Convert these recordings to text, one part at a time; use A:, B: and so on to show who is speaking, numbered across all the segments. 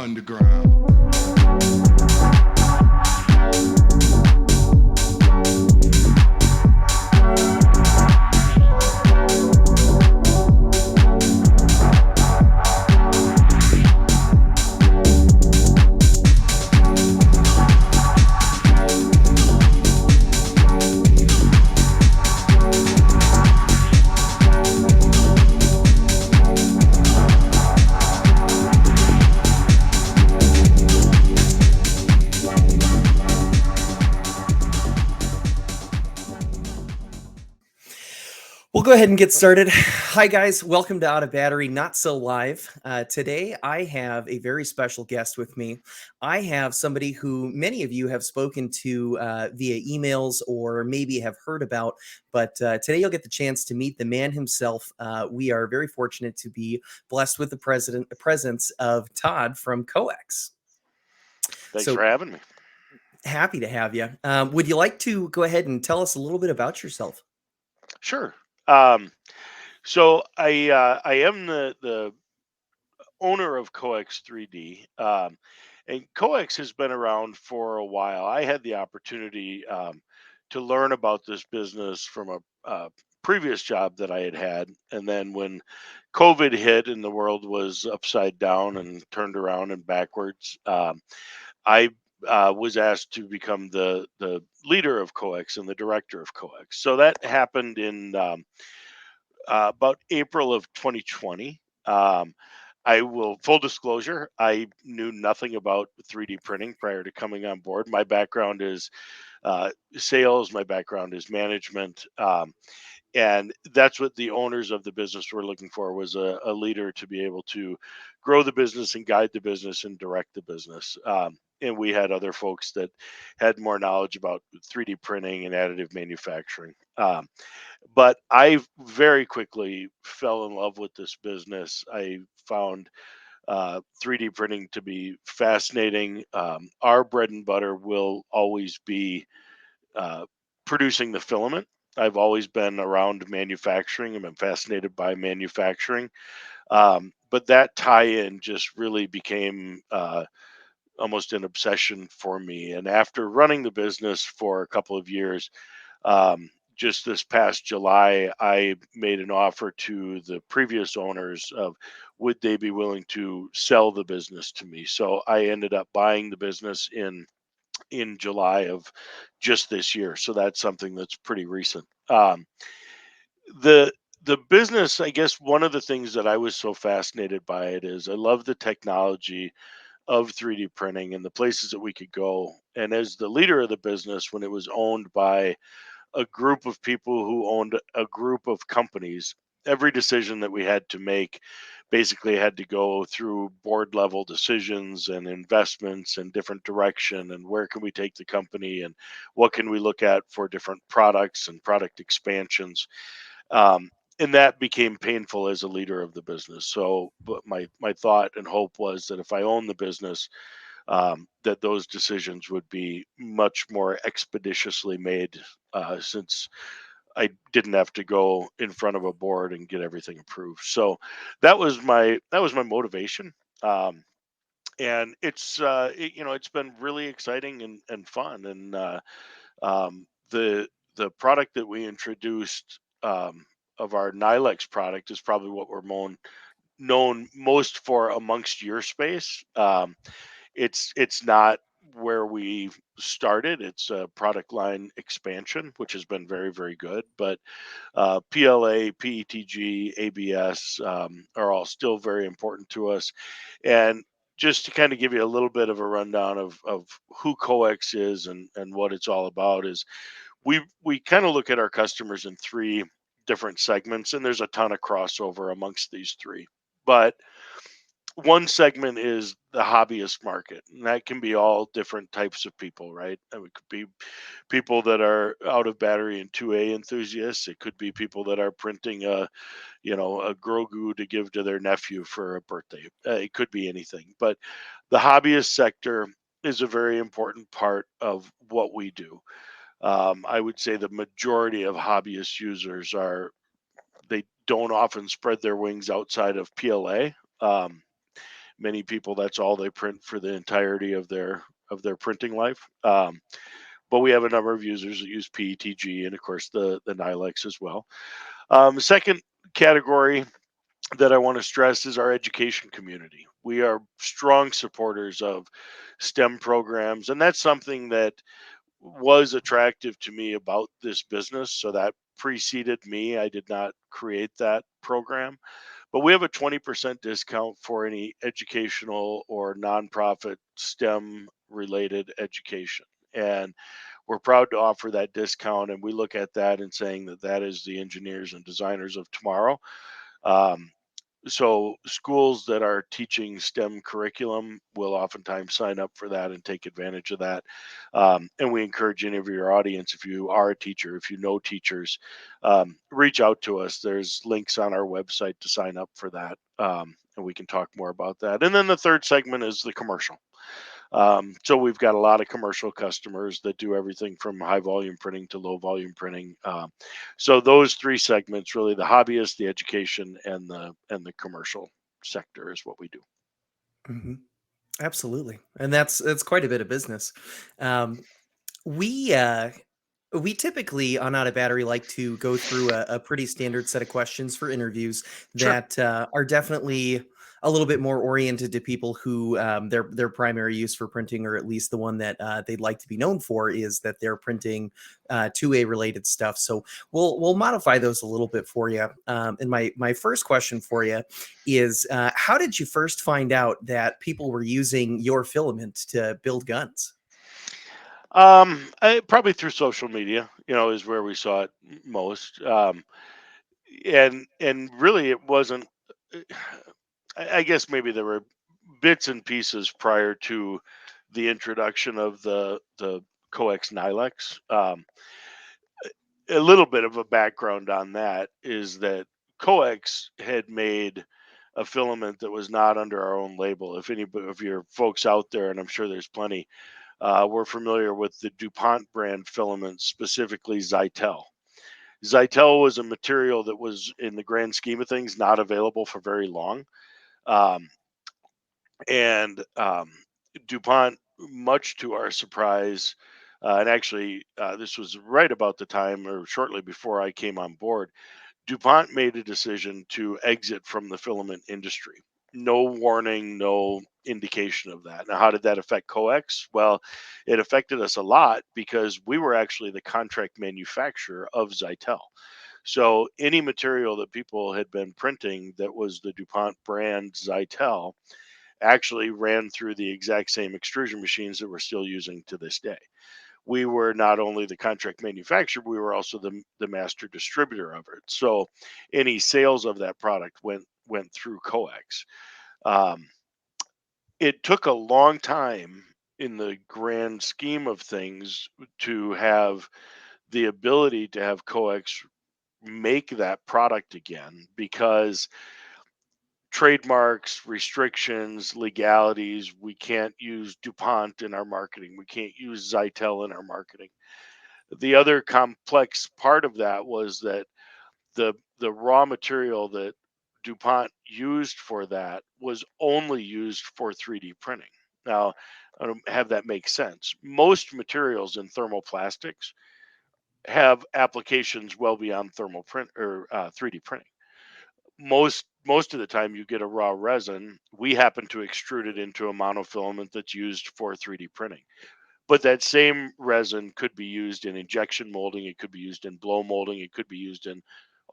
A: underground.
B: We'll go ahead and get started. Hi, guys. Welcome to Out of Battery, Not So Live. Today, I have a very special guest with me. I have somebody who many of you have spoken to via emails or maybe have heard about, but today you'll get the chance to meet the man himself. We are very fortunate to be blessed with the presence of Todd from COEX.
C: Thanks for having me.
B: Happy to have you. Would you like to go ahead and tell us a little bit about yourself?
C: Sure. So I am the owner of COEX 3D, and COEX has been around for a while. I had the opportunity to learn about this business from a previous job that I had, and then when COVID hit and the world was upside down and turned around and backwards, I was asked to become the leader of COEX and the director of COEX. So that happened in about April of 2020. I will full disclosure, I knew nothing about 3D printing prior to coming on board. My background is sales. My background is management. And that's what the owners of the business were looking for, was a leader to be able to grow the business and guide the business and direct the business. And we had other folks that had more knowledge about 3D printing and additive manufacturing. But I very quickly fell in love with this business. I found 3D printing to be fascinating. Our bread and butter will always be uh, producing the filament. I've always been around manufacturing. I've been fascinated by manufacturing. But that tie-in just really became almost an obsession for me. And after running the business for a couple of years, just this past July, I made an offer to the previous owners of would they be willing to sell the business to me. So I ended up buying the business in July of just this year. So that's something that's pretty recent. The the business, I guess, one of the things that I was so fascinated by it is I love the technology of 3D printing and the places that we could go. And as the leader of the business, when it was owned by a group of people who owned a group of companies, every decision that we had to make basically had to go through board level decisions and investments and different direction and where can we take the company and what can we look at for different products and product expansions. And that became painful as a leader of the business. So, but my thought and hope was that if I own the business, that those decisions would be much more expeditiously made, since I didn't have to go in front of a board and get everything approved. So that was my motivation. And it's been really exciting and fun. And the product that we introduced, of our Nilex product, is probably what we're known most for amongst your space. It's not where we started. It's a product line expansion, which has been very, very good. But PLA, PETG, ABS are all still very important to us. And just to kind of give you a little bit of a rundown of who COEX is and what it's all about is we kind of look at our customers in three different segments, and there's a ton of crossover amongst these three. But one segment is the hobbyist market, and that can be all different types of people, right? And it could be people that are out of battery and 2A enthusiasts. It could be people that are printing a Grogu to give to their nephew for a birthday. It could be anything. But the hobbyist sector is a very important part of what we do. I would say the majority of hobbyist users they don't often spread their wings outside of PLA. Um, Many people, that's all they print for the entirety of their printing life. But we have a number of users that use PETG, and of course the Nilex as well. Second category that I want to stress is our education community. We are strong supporters of STEM programs, and that's something that was attractive to me about this business. So that preceded me. I did not create that program, but we have a 20% discount for any educational or nonprofit STEM related education. And we're proud to offer that discount. And we look at that and saying that that is the engineers and designers of tomorrow. Um, so schools that are teaching STEM curriculum will oftentimes sign up for that and take advantage of that. And we encourage any of your audience, if you are a teacher, if you know teachers, reach out to us. There's links on our website to sign up for that. And we can talk more about that. And then the third segment is the commercial. So we've got a lot of commercial customers that do everything from high volume printing to low volume printing. So those three segments, really the hobbyist, the education, and the commercial sector is what we do.
B: Hmm. Absolutely, and that's quite a bit of business. Um, we typically on Out of Battery like to go through a pretty standard set of questions for interviews
C: Sure.
B: that are definitely a little bit more oriented to people who their primary use for printing, or at least the one that they'd like to be known for, is that they're printing 2A related stuff. So we'll modify those a little bit for you. And my first question for you is, how did you first find out that people were using your filament to build guns?
C: Probably through social media, is where we saw it most. And really, it wasn't. I guess maybe there were bits and pieces prior to the introduction of the COEX Nilex. A little bit of a background on that is that COEX had made a filament that was not under our own label. If any of your folks out there, and I'm sure there's plenty, we're familiar with the DuPont brand filament, specifically Zytel. Zytel was a material that was, in the grand scheme of things, not available for very long. Um, and DuPont, much to our surprise, and actually, this was right about the time or shortly before I came on board, DuPont made a decision to exit from the filament industry. No warning, no indication of that. Now, how did that affect COEX? Well, it affected us a lot because we were actually the contract manufacturer of Zytel. So any material that people had been printing that was the DuPont brand Zytel actually ran through the exact same extrusion machines that we're still using to this day. We were not only the contract manufacturer, we were also the master distributor of it. So any sales of that product went through COEX. Um, it took a long time in the grand scheme of things to have the ability to have COEX make that product again, because trademarks, restrictions, legalities. We can't use DuPont in our marketing. We can't use Zytel in our marketing. The other complex part of that was that the raw material that DuPont used for that was only used for 3D printing. Now, have that make sense. Most materials in thermoplastics have applications well beyond thermal print or 3D printing. Most of the time you get a raw resin. We happen to extrude it into a monofilament that's used for 3D printing. But that same resin could be used in injection molding, it could be used in blow molding, it could be used in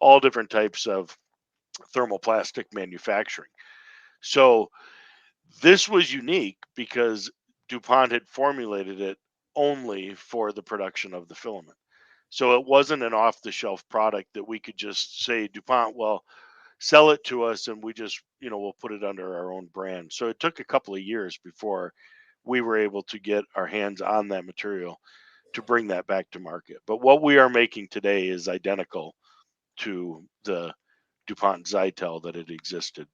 C: all different types of thermoplastic manufacturing. So this was unique because DuPont had formulated it only for the production of the filament. So it wasn't an off the shelf product that we could just say, DuPont, well, sell it to us and we just, we'll put it under our own brand. So it took a couple of years before we were able to get our hands on that material to bring that back to market. But what we are making today is identical to the DuPont Zytel that had existed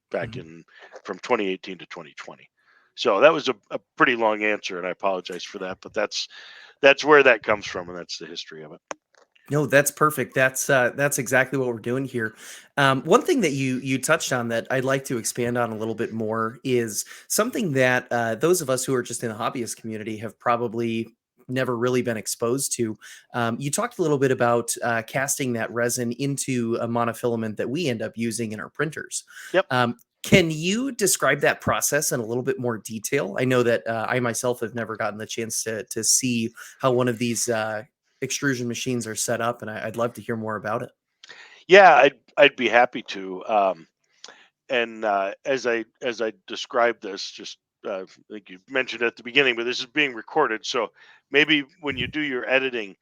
C: back
B: Mhm.
C: in from 2018 to 2020. So that was a pretty long answer, and I apologize for that, but that's where that comes from, and that's the history of it.
B: No, that's perfect. That's exactly what we're doing here. One thing that you touched on that I'd like to expand on a little bit more is something that those of us who are just in the hobbyist community have probably never really been exposed to. You talked a little bit about casting that resin into a monofilament that we end up using in our printers.
C: Yep.
B: Can you describe that process in a little bit more detail? I know that I myself have never gotten the chance to see how one of these extrusion machines are set up, and I'd love to hear more about it.
C: Yeah, I'd be happy to. And as I describe this, just I think you mentioned at the beginning, but this is being recorded, so maybe when you do your editing,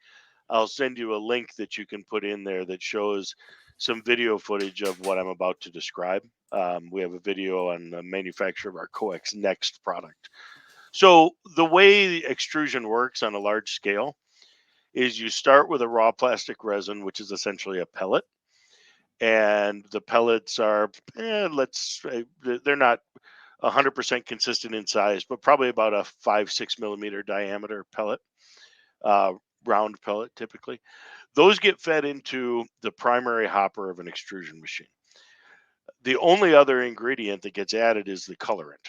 C: I'll send you a link that you can put in there that shows some video footage of what I'm about to describe. We have a video on the manufacture of our COEX Next product. So the way extrusion works on a large scale is you start with a raw plastic resin, which is essentially a pellet, and the pellets are, let's say, they're not 100% consistent in size, but probably about a 5-6 millimeter diameter pellet, uh, round pellet typically. Those get fed into the primary hopper of an extrusion machine. The only other ingredient that gets added is the colorant.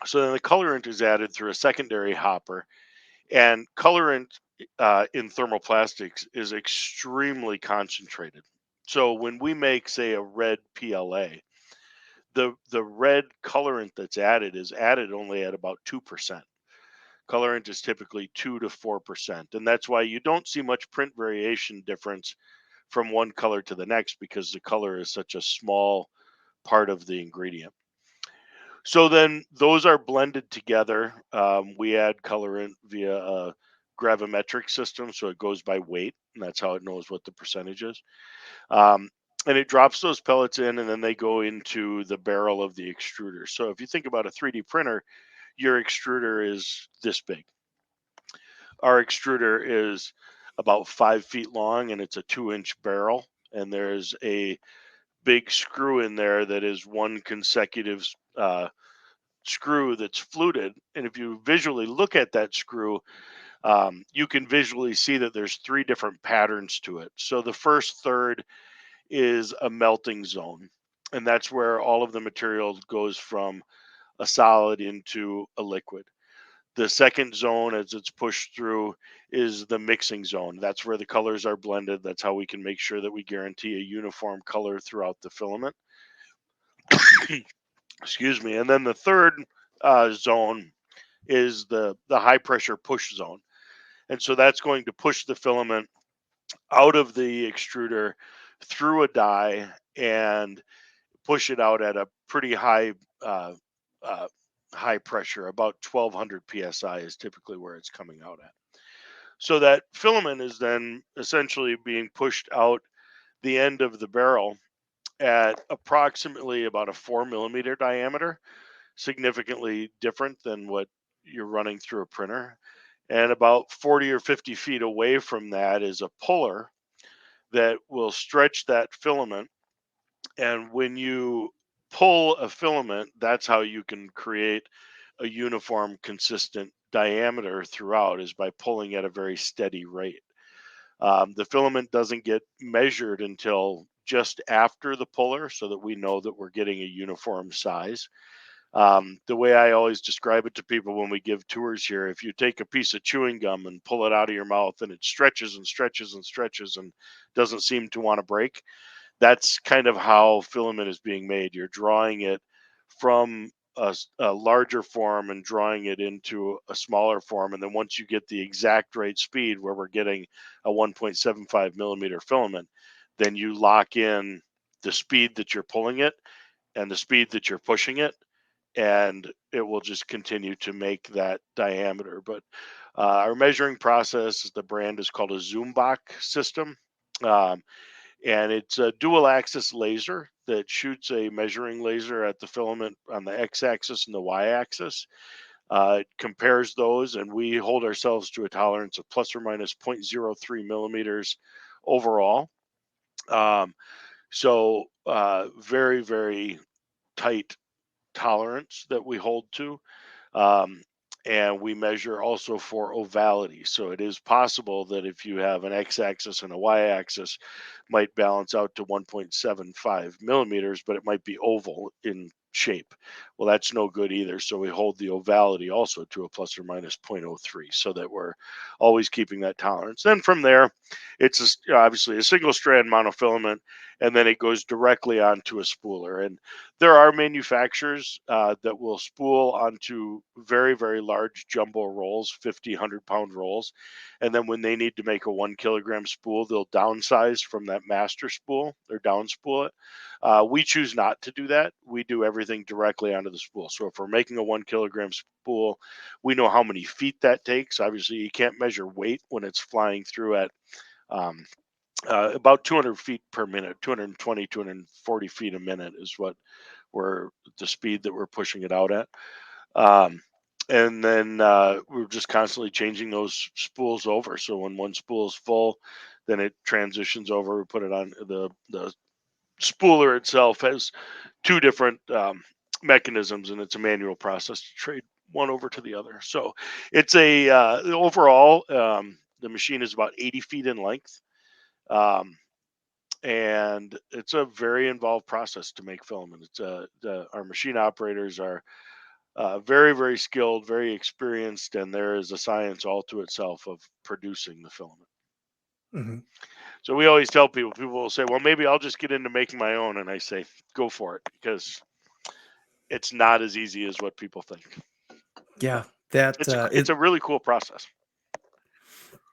C: So then the colorant is added through a secondary hopper, and colorant in thermoplastics is extremely concentrated. So when we make, say, a red PLA, the red colorant that's added is added only at about 2%. Colorant is typically 2 to 4%, and that's why you don't see much print variation difference from one color to the next, because the color is such a small part of the ingredient. So then those are blended together. We add colorant via a gravimetric system, so it goes by weight, and that's how it knows what the percentage is. Um, and it drops those pellets in, and then they go into the barrel of the extruder. So if you think about a 3D printer, your extruder is this big. Our extruder is about 5 feet long, and it's a 2-inch barrel. And there's a big screw in there that is one consecutive screw that's fluted. And if you visually look at that screw, you can visually see that there's three different patterns to it. So the first third is a melting zone, and that's where all of the material goes from a solid into a liquid. The second zone, as it's pushed through, is the mixing zone. That's where the colors are blended. That's how we can make sure that we guarantee a uniform color throughout the filament. Excuse me. And then the third zone is the high pressure push zone. And so that's going to push the filament out of the extruder through a die and push it out at a pretty uh, uh, high pressure. About 1200 psi is typically where it's coming out at. So that filament is then essentially being pushed out the end of the barrel at approximately about a 4 millimeter diameter, significantly different than what you're running through a printer. And about 40 or 50 feet away from that is a puller that will stretch that filament. And when you pull a filament, that's how you can create a uniform, consistent diameter throughout, is by pulling at a very steady rate. The filament doesn't get measured until just after the puller, so that we know that we're getting a uniform size. The way I always describe it to people when we give tours here, if you take a piece of chewing gum and pull it out of your mouth and it stretches and stretches and stretches and doesn't seem to want to break, that's kind of how filament is being made. You're drawing it from a larger form and drawing it into a smaller form. And then once you get the exact right speed, where we're getting a 1.75 millimeter filament, then you lock in the speed that you're pulling it and the speed that you're pushing it, and it will just continue to make that diameter. But our measuring process, the brand is called a Zoombach system. Um, and it's a dual axis laser that shoots a measuring laser at the filament on the x axis and the y axis. It compares those, and we hold ourselves to a tolerance of plus or minus zero point zero 0.03 millimeters overall. Um, very, very tight tolerance that we hold to. Um, and we measure also for ovality. So it is possible that if you have an x-axis and a y-axis, might balance out to 1.75 millimeters, but it might be oval in shape. Well, that's no good either. So we hold the ovality also to a plus or minus zero point zero 0.03, so that we're always keeping that tolerance. Then from there, it's obviously a single strand monofilament, and then it goes directly onto a spooler. And there are manufacturers that will spool onto very, very large jumbo rolls, 50, 100-pound rolls. And then when they need to make a 1 kilogram spool, they'll downsize from that master spool or down spool it. We choose not to do that. We do everything directly onto the spool. So if we're making a 1 kilogram spool, we know how many feet that takes. Obviously, you can't measure weight when it's flying through at um, about 200 feet per minute, 220, 240 feet a minute is what we're the speed that we're pushing it out at. Um, and then we're just constantly changing those spools over. So when one spool is full, then it transitions over. We put it on the spooler itself has two different mechanisms, and it's a manual process to trade one over to the other. So it's a overall the machine is about 80 feet in length. Um, and it's a very involved process to make filament. Our machine operators are very, very skilled, very experienced, and there is a science all to itself of producing the filament.
B: Mhm.
C: So we always tell people, people will say, "Well, maybe I'll just get into making my own," and I say, "Go for it," because it's not as easy as what people think.
B: Yeah, that
C: It's a really cool process.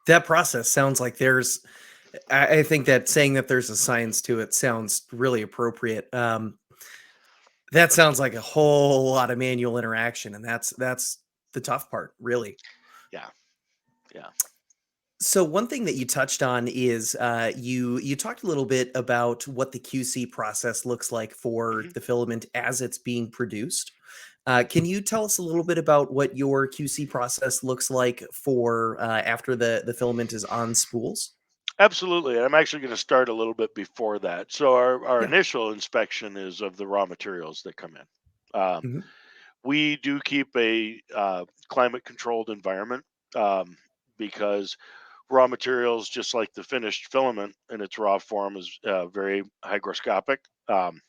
B: that process sounds like there's. I think that saying that there's a science to it sounds really appropriate. That sounds like a whole lot of manual interaction, and that's the tough part, really.
C: Yeah, yeah.
B: So one thing that you touched on is you talked a little bit about what the QC process looks like for
C: Mhm.
B: the filament as it's being produced. Can you tell us a little bit about what your QC process looks like for after the filament is on spools?
C: Absolutely. I'm actually going to start a little bit before that. So our
B: Yeah.
C: initial inspection is of the raw materials that come in.
B: Hmm.
C: We do keep a climate controlled environment because raw materials, just like the finished filament in its raw form, is very hygroscopic, and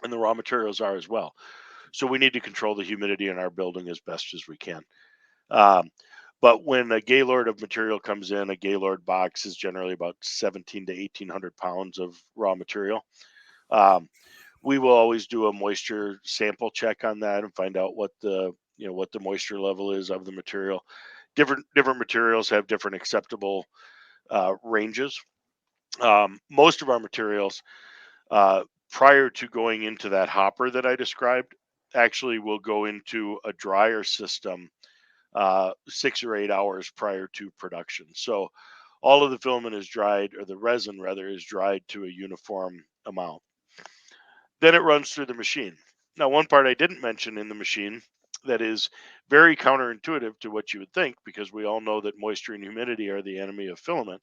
C: the raw materials are as well. So we need to control the humidity in our building as best as we can. Um, but when a Gaylord of material comes in, a Gaylord box is generally about 17 to 1800 pounds of raw material. Um, we will always do a moisture sample check on that and find out what the moisture level is of the material. Different materials have different acceptable ranges. Most of our materials, uh, prior to going into that hopper that I described, actually will go into a dryer system 6 or 8 hours prior to production. So all of the filament is dried, or the resin rather, is dried to a uniform amount. Then it runs through the machine. Now, one part I didn't mention in the machine that is very counterintuitive to what you would think, because we all know that moisture and humidity are the enemy of filament.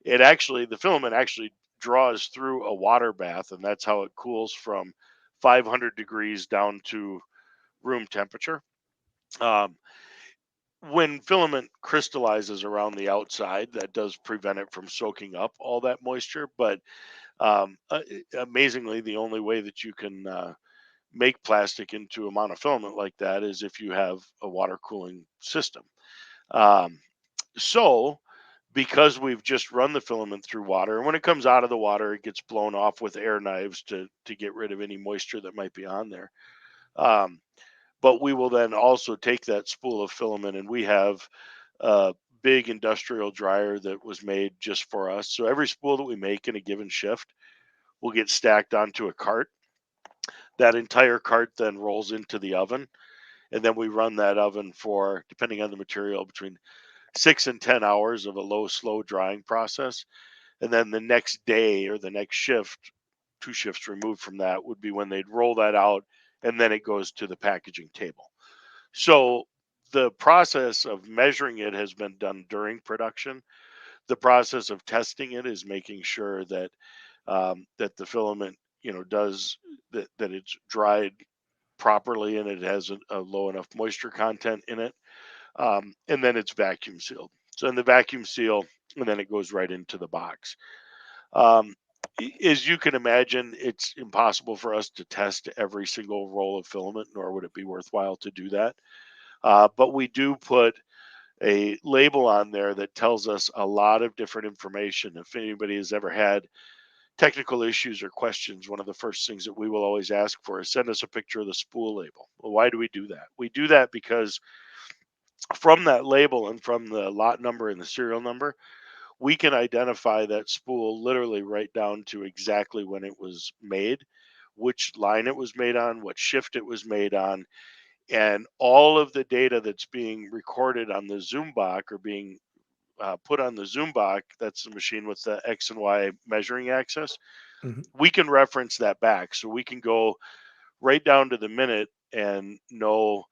C: The filament actually draws through a water bath, and that's how it cools from 500 degrees down to room temperature. Um, when filament crystallizes around the outside, that does prevent it from soaking up all that moisture. But amazingly, the only way that you can make plastic into a monofilament like that is if you have a water cooling system. Um, so, because we've just run the filament through water, and when it comes out of the water, it gets blown off with air knives to get rid of any moisture that might be on there. Um, but we will then also take that spool of filament, and we have a big industrial dryer that was made just for us. So every spool that we make in a given shift will get stacked onto a cart. That entire cart then rolls into the oven, and then we run that oven for, depending on the material, between 6 and 10 hours of a low, slow drying process. And then the next day or the next shift, two shifts removed from that, would be when they'd roll that out, and then it goes to the packaging table. So the process of measuring it has been done during production. The process of testing it is making sure that that the filament, does that it's dried properly and it has a low enough moisture content in it. and then it's vacuum sealed. So in the vacuum seal, and then it goes right into the box. Um, as you can imagine, it's impossible for us to test every single roll of filament, nor would it be worthwhile to do that. But we do put a label on there that tells us a lot of different information. If anybody has ever had technical issues or questions, one of the first things that we will always ask for is send us a picture of the spool label. Well, why do we do that? We do that because from that label and from the lot number and the serial number, we can identify that spool literally right down to exactly when it was made, which line it was made on, what shift it was made on, and all of the data that's being recorded on the Zoom box or being put on the Zoom box. That's the machine with the X and Y measuring axis.
B: Mhm.
C: We can reference that back, so we can go right down to the minute and know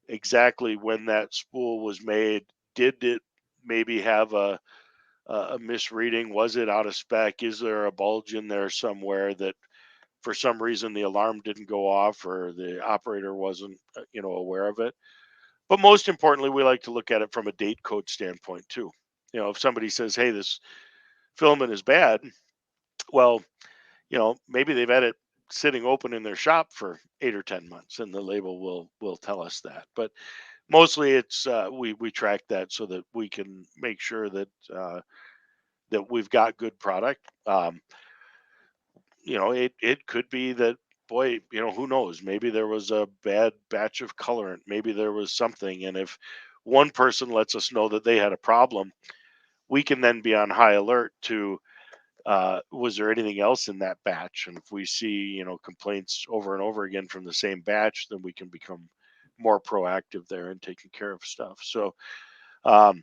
C: exactly when that spool was made. Did it maybe have a misreading? Was it out of spec? Is there a bulge in there somewhere that for some reason the alarm didn't go off or the operator wasn't aware of it? But most importantly, we like to look at it from a date code standpoint too. If somebody says, hey, this filament is bad, well, maybe they've had it sitting open in their shop for 8 or 10 months, and the label will tell us that. But mostly, it's we track that so that we can make sure that we've got good product. It could be that, boy, who knows? Maybe there was a bad batch of colorant. Maybe there was something, and if one person lets us know that they had a problem, we can then be on high alert to was there anything else in that batch? And if we see, complaints over and over again from the same batch, then we can become more proactive there and taking care of stuff. Um,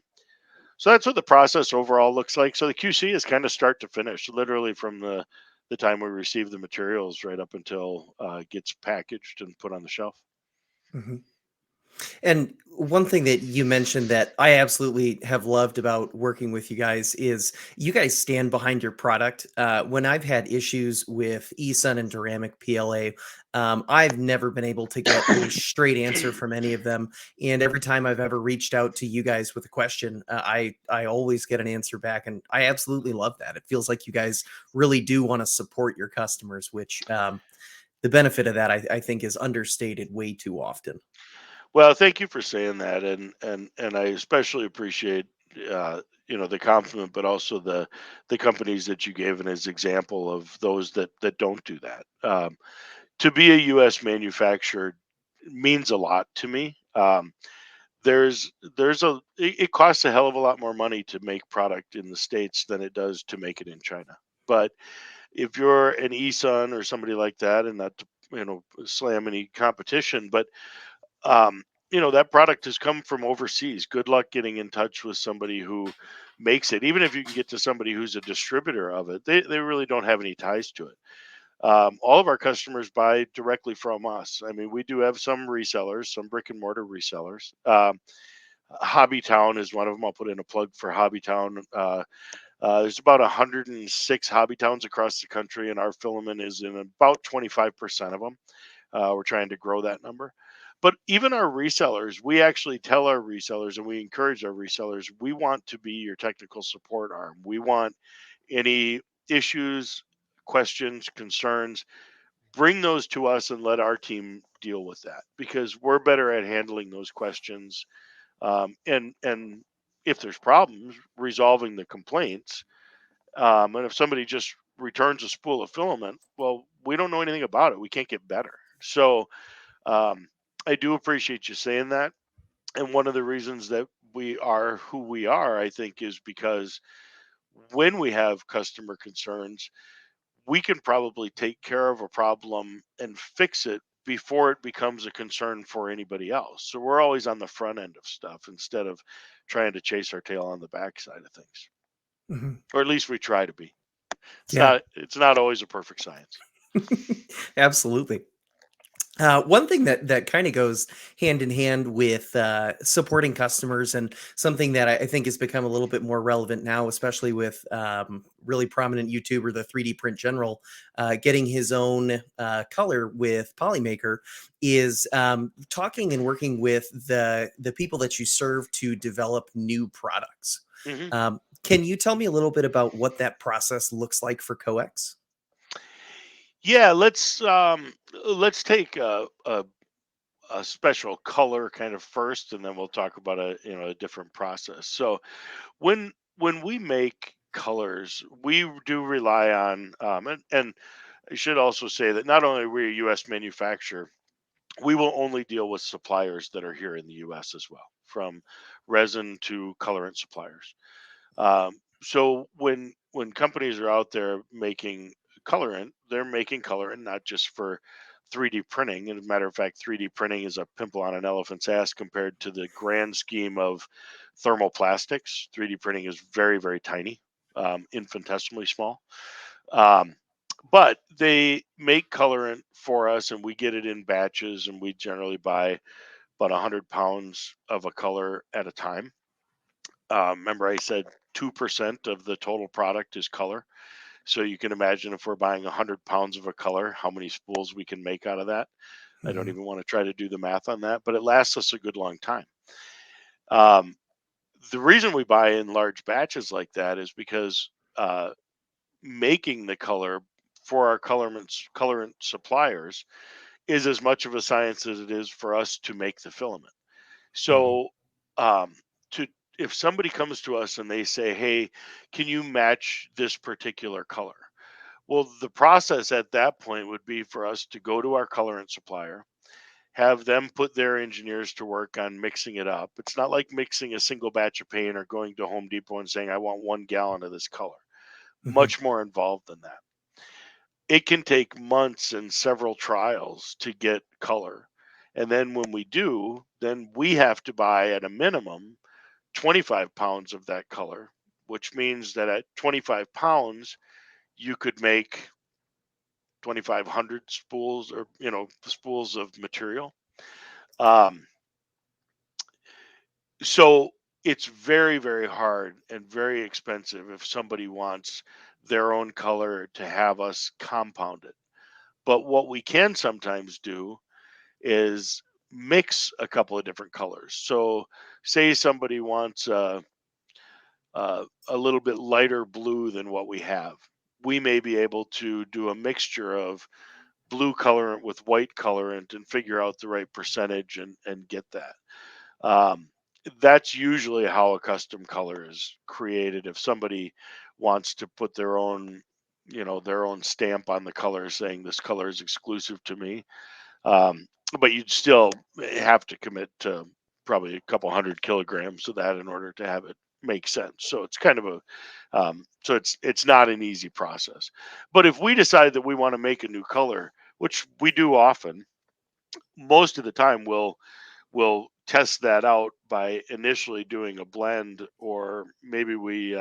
C: so that's what the process overall looks like. So the QC is kind of start to finish, literally from the time we receive the materials right up until it gets packaged and put on the shelf.
B: Mhm. And one thing that you mentioned that I absolutely have loved about working with you guys is you guys stand behind your product. When I've had issues with eSun and Duramic PLA, I've never been able to get a straight answer from any of them. And every time I've ever reached out to you guys with a question, I always get an answer back, and I absolutely love that. It feels like you guys really do want to support your customers, which the benefit of that I think is understated way too often.
C: Well, thank you for saying that, and I especially appreciate the compliment, but also the companies that you gave an as example of those that don't do that. To be a U.S. manufacturer means a lot to me. There's it costs a hell of a lot more money to make product in the states than it does to make it in China. But if you're an ESUN or somebody like that, and not to slam any competition, but um, that product has come from overseas. Good luck getting in touch with somebody who makes it. Even if you can get to somebody who's a distributor of it, they really don't have any ties to it. All of our customers buy directly from us. I mean, we do have some resellers, some brick and mortar resellers. Hobbytown is one of them. I'll put in a plug for Hobbytown. There's about 106 hobby towns across the country, and our filament is in about 25% of them. We're trying to grow that number. But even our resellers, we actually tell our resellers and we encourage our resellers, we want to be your technical support arm. We want any issues, questions, concerns, bring those to us and let our team deal with that because we're better at handling those questions. And if there's problems, resolving the complaints. And if somebody just returns a spool of filament, well, we don't know anything about it. We can't get better. So um, I do appreciate you saying that. And one of the reasons that we are who we are, I think, is because when we have customer concerns, we can probably take care of a problem and fix it before it becomes a concern for anybody else. So we're always on the front end of stuff instead of trying to chase our tail on the backside of things.
B: Mhm.
C: Or at least we try to be. It's
B: Yeah.
C: not it's not always a perfect science.
B: Absolutely. One thing that kind of goes hand in hand with supporting customers, and something that I think has become a little bit more relevant now, especially with really prominent YouTuber, the 3D Print General, getting his own color with Polymaker, is talking and working with the people that you serve to develop new products.
C: Hmm.
B: Can you tell me a little bit about what that process looks like for COEX?
C: Yeah, let's take a special color kind of first, and then we'll talk about a different process. So when we make colors, we do rely on and I should also say that not only are we a U.S. manufacturer, we will only deal with suppliers that are here in the U.S. as well, from resin to colorant suppliers. So when companies are out there making colorant, they're making colorant not just for 3D printing. And as a matter of fact, 3D printing is a pimple on an elephant's ass compared to the grand scheme of thermoplastics. 3D printing is very, very tiny, infinitesimally small. Um, but they make colorant for us, and we get it in batches, and we generally buy about 100 pounds of a color at a time. Remember, I said 2% of the total product is color. So you can imagine if we're buying 100 pounds of a color, how many spools we can make out of that. I don't
B: Hmm.
C: even want to try to do the math on that, but it lasts us a good long time. Um, the reason we buy in large batches like that is because making the color for our colorant suppliers is as much of a science as it is for us to make the filament.
B: Hmm.
C: So, um, to if somebody comes to us and they say, "Hey, can you match this particular color?" Well, the process at that point would be for us to go to our colorant supplier, have them put their engineers to work on mixing it up. It's not like mixing a single batch of paint or going to Home Depot and saying, "I want 1 gallon of this color."
B: Hmm.
C: Much more involved than that. It can take months and several trials to get color. And then when we do, then we have to buy at a minimum 25 pounds of that color, which means that at 25 pounds, you could make 2,500 spools or, spools of material. Um, so it's very, very hard and very expensive if somebody wants their own color to have us compound it. But what we can sometimes do is mix a couple of different colors. So, say somebody wants a little bit lighter blue than what we have. We may be able to do a mixture of blue colorant with white colorant and figure out the right percentage and get that. Um, that's usually how a custom color is created. If somebody wants to put their own stamp on the color saying this color is exclusive to me, um, but you'd still have to commit to probably a couple hundred kilograms of that in order to have it make sense. So it's kind of it's not an easy process. But if we decide that we want to make a new color, which we do often, most of the time we'll test that out by initially doing a blend, or maybe we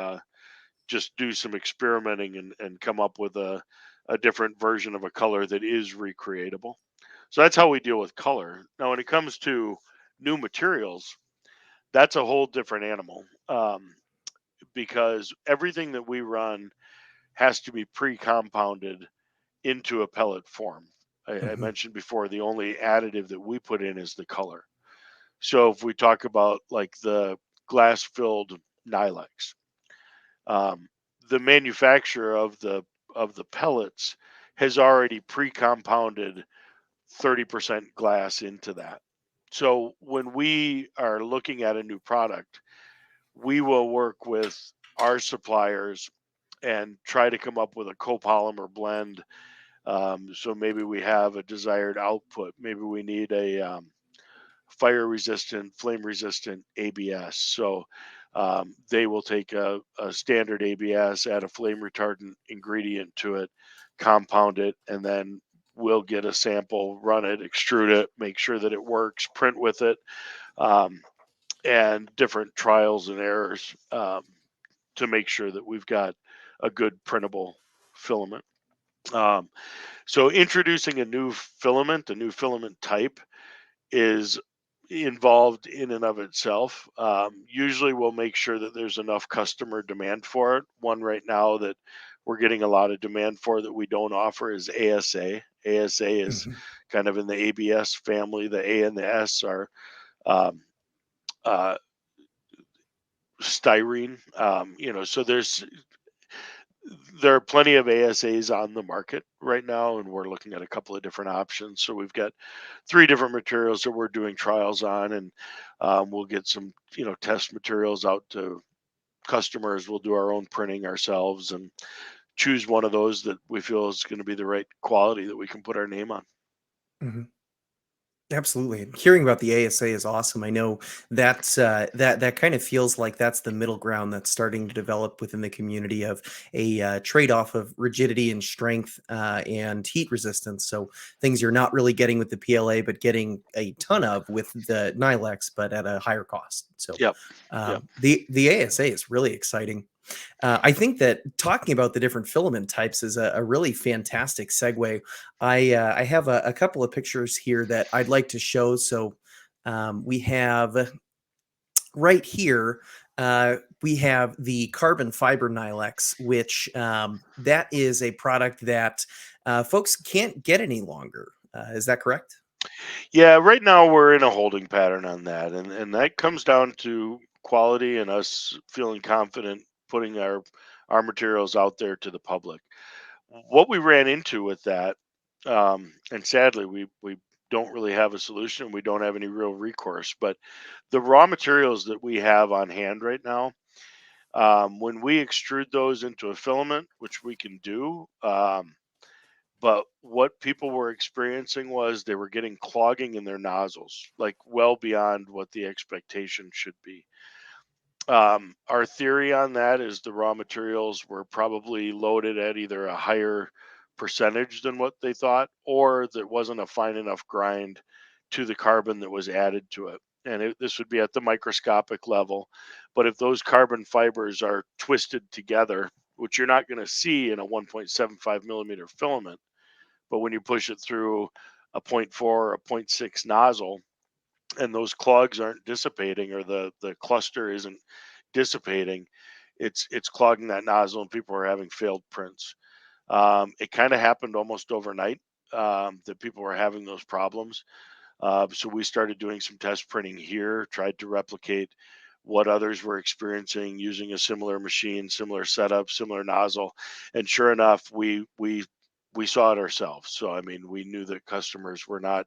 C: just do some experimenting and come up with a different version of a color that is recreatable. So that's how we deal with color. Now, when it comes to new materials, that's a whole different animal, because everything that we run has to be pre-compounded into a pellet form. I
B: Hmm.
C: mentioned before the only additive that we put in is the color. So if we talk about like the glass-filled Nilex, um, the manufacturer of the pellets has already pre-compounded 30% glass into that. So when we are looking at a new product, we will work with our suppliers and try to come up with a copolymer blend. So maybe we have a desired output. Maybe we need a fire resistant, flame resistant ABS. So they will take a standard ABS, add a flame retardant ingredient to it, compound it, and then we'll get a sample, run it, extrude it, make sure that it works, print with it, um, and different trials and errors to make sure that we've got a good printable filament. Um, so introducing a new filament type is involved in and of itself. Usually, we'll make sure that there's enough customer demand for it. One right now that we're getting a lot of demand for that we don't offer is ASA. ASA is
B: Mhm.
C: kind of in the ABS family. The A and the S are um, uh, styrene. So there are plenty of ASAs on the market right now, and we're looking at a couple of different options. So we've got three different materials that we're doing trials on, and we'll get some test materials out to customers. We'll do our own printing ourselves and choose one of those that we feel is going to be the right quality that we can put our name on.
B: Mhm. Absolutely. And hearing about the ASA is awesome. I know that's that kind of feels like that's the middle ground that's starting to develop within the community of a trade-off of rigidity and strength and heat resistance. So things you're not really getting with the PLA, but getting a ton of with the Nilex, but at a higher cost. So
C: Yep. Yep.
B: the ASA is really exciting. I think that talking about the different filament types is a really fantastic segue. I have a couple of pictures here that I'd like to show. So we have right here. We have the carbon fiber Nilex, which that is a product that folks can't get any longer. Is that correct?
C: Yeah, right now we're in a holding pattern on that, and that comes down to quality and us feeling confident putting our materials out there to the public. What we ran into with that, and sadly we don't really have a solution. We don't have any real recourse, but the raw materials that we have on hand right now, when we extrude those into a filament, which we can do, but what people were experiencing was they were getting clogging in their nozzles, like well beyond what the expectation should be. Our theory on that is the raw materials were probably loaded at either a higher percentage than what they thought, or there wasn't a fine enough grind to the carbon that was added to it. And this would be at the microscopic level. But if those carbon fibers are twisted together, which you're not going to see in a 1.75 millimeter filament, but when you push it through a point 0.4 or a point 0.6 nozzle, and those clogs aren't dissipating, or the cluster isn't dissipating, it's clogging that nozzle, and people are having failed prints. It kind of happened almost overnight, that people were having those problems. So we started doing some test printing here, tried to replicate what others were experiencing using a similar machine, similar setup, similar nozzle, and sure enough, we saw it ourselves. So I mean, we knew that customers were not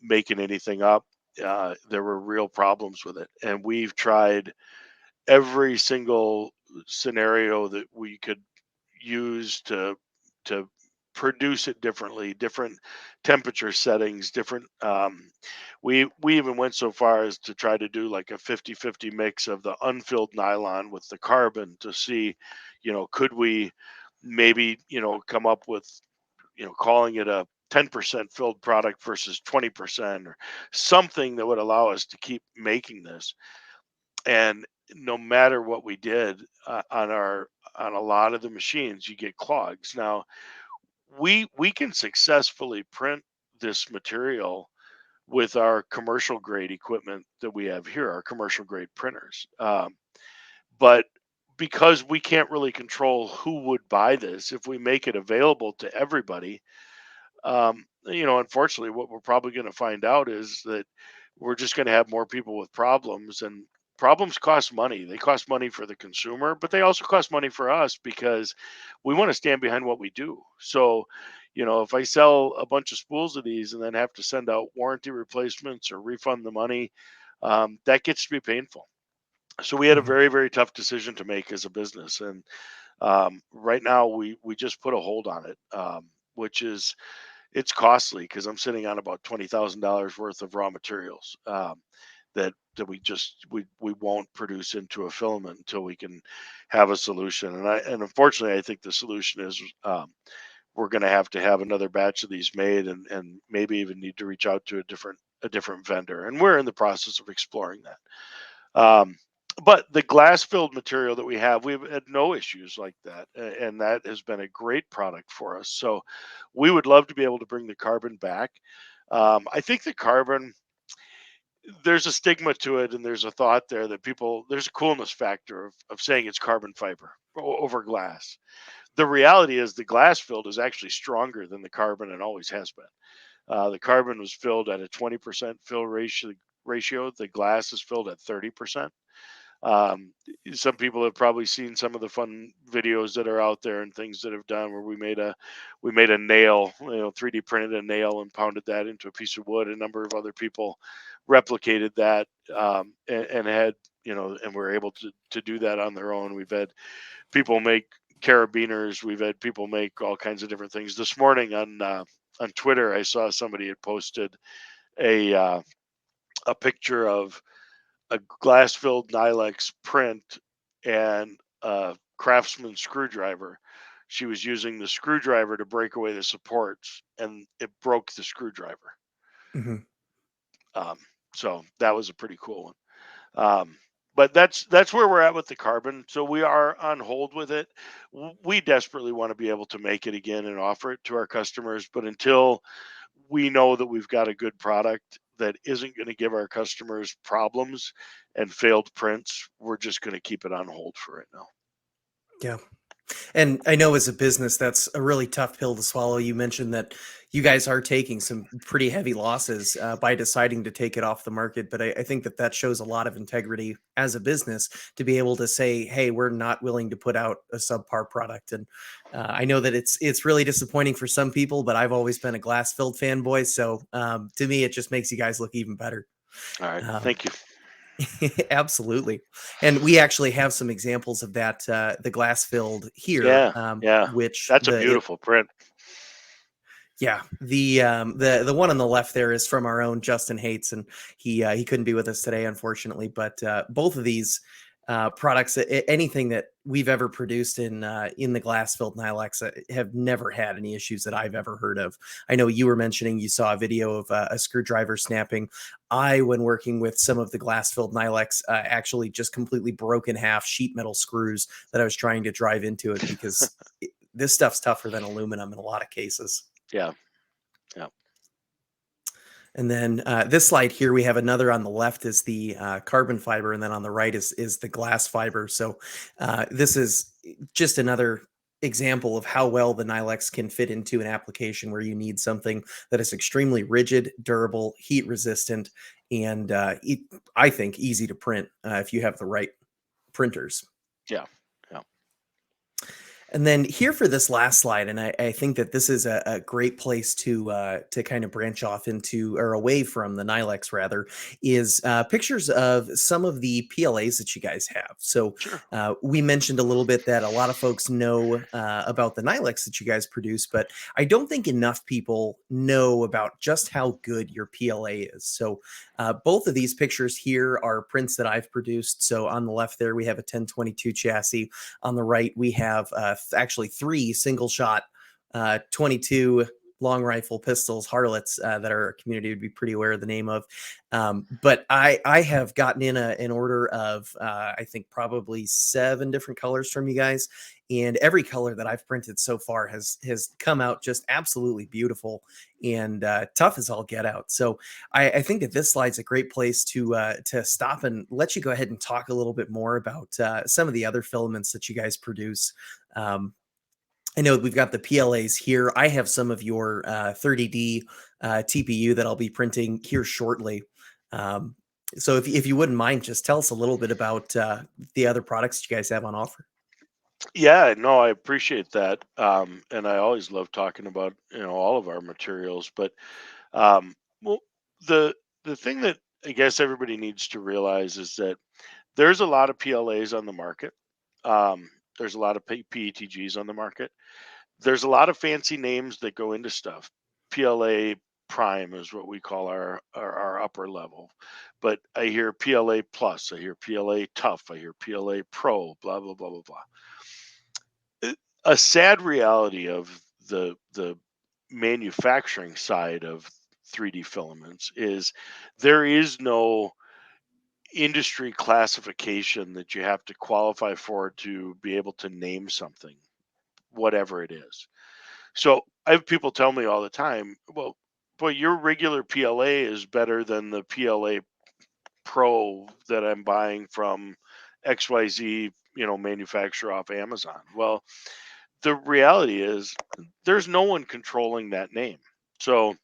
C: making anything up. There were real problems with it, and we've tried every single scenario that we could use to produce it differently, different temperature settings, different. We even went so far as to try to do like a 50-50 mix of the unfilled nylon with the carbon to see, could we maybe come up with calling it a 10% filled product versus 20%, or something that would allow us to keep making this. And no matter what we did on a lot of the machines, you get clogs. Now we can successfully print this material with our commercial grade equipment that we have here, our commercial grade printers. But because we can't really control who would buy this, if we make it available to everybody, unfortunately, what we're probably going to find out is that we're just going to have more people with problems, and problems cost money. They cost money for the consumer, but they also cost money for us because we want to stand behind what we do. So, if I sell a bunch of spools of these and then have to send out warranty replacements or refund the money, that gets to be painful. So we had a
B: Mhm.
C: very, very tough decision to make as a business, and right now we just put a hold on it, which is it's costly because I'm sitting on about $20,000 worth of raw materials, that we won't produce into a filament until we can have a solution. And unfortunately, I think the solution is, we're going to have another batch of these made, and maybe even need to reach out to a different vendor. And we're in the process of exploring that. Um, But the glass filled material that we've had no issues like that, and that has been a great product for us. So we would love to be able to bring the carbon back. I think the carbon, there's a stigma to it, and there's a thought there that people, there's a coolness factor of saying it's carbon fiber over glass. The reality is the glass filled is actually stronger than the carbon and always has been. The carbon was filled at a 20% fill ratio. The glass is filled at 30%. um, some people have probably seen some of the fun videos that are out there and things that have done where we made a nail, 3D printed a nail and pounded that into a piece of wood. A number of other people replicated that, and had, and were able to do that on their own. We've had people make carabiners. We've had people make all kinds of different things. This morning on Twitter, I saw somebody had posted a a picture of a glass filled Nilex print and a Craftsman screwdriver. She was using the screwdriver to break away the supports, and it broke the screwdriver.
B: Mhm.
C: Um, so that was a pretty cool one. But that's where we're at with the carbon. So we are on hold with it. We desperately want to be able to make it again and offer it to our customers, but until we know that we've got a good product that isn't going to give our customers problems and failed prints, we're just going to keep it on hold for right now.
B: Yeah. And I know as a business, that's a really tough pill to swallow. You mentioned that you guys are taking some pretty heavy losses by deciding to take it off the market. But I think that that shows a lot of integrity as a business to be able to say, "Hey, we're not willing to put out a subpar product." And I know that it's really disappointing for some people, but I've always been a glass filled fanboy. So to me, it just makes you guys look even better.
C: All right.
B: Um,
C: Thank you.
B: Absolutely. And we actually have some examples of that, the glass filled here,
C: Yeah. Yeah.
B: which
C: That's a beautiful print.
B: yeah, the one on the left there is from our own Justin Hates, and he couldn't be with us today, unfortunately. But both of these products, anything that we've ever produced in the glass filled Nilex, have never had any issues that I've ever heard of. I know you were mentioning you saw a video of a screwdriver snapping. I, when working with some of the glass filled Nilex, actually just completely broke in half sheet metal screws that I was trying to drive into it because this stuff's tougher than aluminum in a lot of cases.
C: Yeah. Yeah.
B: And then this slide here, we have another on the left is the carbon fiber, and then on the right is the glass fiber. So this is just another example of how well the Nilex can fit into an application where you need something that is extremely rigid, durable, heat resistant, and I think easy to print if you have the right printers.
C: Yeah. Yeah.
B: And then here for this last slide, and I think that this is a great place to kind of branch off into or away from the Nilex rather, is pictures of some of the PLAs that you guys have. So
C: Sure.
B: we mentioned a little bit that a lot of folks know about the Nilex that you guys produce, but I don't think enough people know about just how good your PLA is. So both of these pictures here are prints that I've produced. So on the left there, we have a 1022 chassis. On the right, we have actually three single shot 22 long rifle pistols, Harlots, that our community would be pretty aware of the name of. But I have gotten in an order of, I think, probably 7 different colors from you guys. And every color that I've printed so far has come out just absolutely beautiful and tough as all get out. So I think that this slide's a great place to stop and let you go ahead and talk a little bit more about some of the other filaments that you guys produce. Um, I know we've got the PLAs here. I have some of your 30D TPU that I'll be printing here shortly. Um, so if you wouldn't mind, just tell us a little bit about the other products you guys have on offer.
C: Yeah, no, I appreciate that. And I always love talking about, all of our materials. But well, the the thing that I guess everybody needs to realize is that there's a lot of PLAs on the market. There's a lot of PETGs on the market. There's a lot of fancy names that go into stuff. PLA Prime is what we call our upper level. But I hear PLA Plus, I hear PLA Tough, I hear PLA Pro, blah blah blah blah blah. A sad reality of the manufacturing side of 3D filaments is there is no industry classification that you have to qualify for to be able to name something, whatever it is. So I have people tell me all the time, well, boy, your regular PLA is better than the PLA Pro that I'm buying from XYZ, manufacturer off Amazon. Well, the reality is there's no one controlling that name. So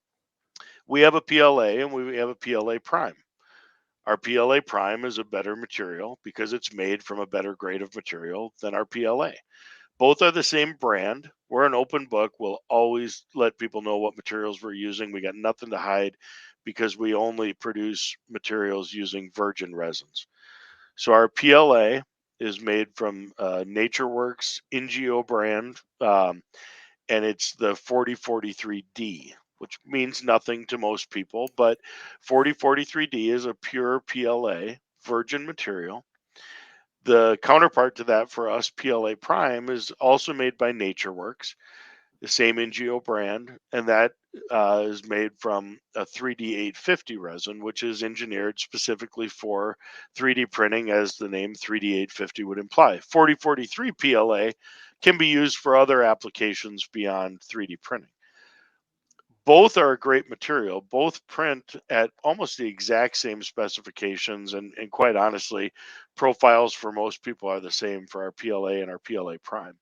C: we have a PLA and we have a PLA Prime. Our PLA Prime is a better material because it's made from a better grade of material than our PLA. Both are the same brand. We're an open book. We'll always let people know what materials we're using. We got nothing to hide because we only produce materials using virgin resins. So our PLA is made from NatureWorks NGO brand, and it's the 4043D, which means nothing to most people, but 4043D is a pure PLA virgin material. The counterpart to that for us, PLA Prime, is also made by NatureWorks, the same NGO brand, and that is made from a 3D 850 resin, which is engineered specifically for 3D printing, as the name 3D 850 would imply. 4043 PLA can be used for other applications beyond 3D printing. Both are a great material. Both print at almost the exact same specifications, and quite honestly, profiles for most people are the same for our PLA and our PLA Prime.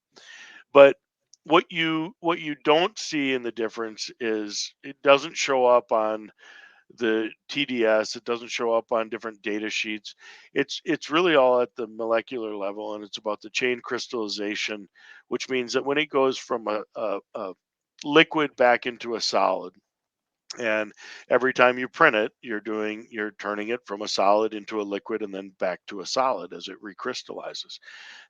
C: But what you don't see in the difference is it doesn't show up on the TDS. It doesn't show up on different data sheets. It's really all at the molecular level, and it's about the chain crystallization, which means that when it goes from a liquid back into a solid, and every time you print it, you're turning it from a solid into a liquid and then back to a solid as it recrystallizes.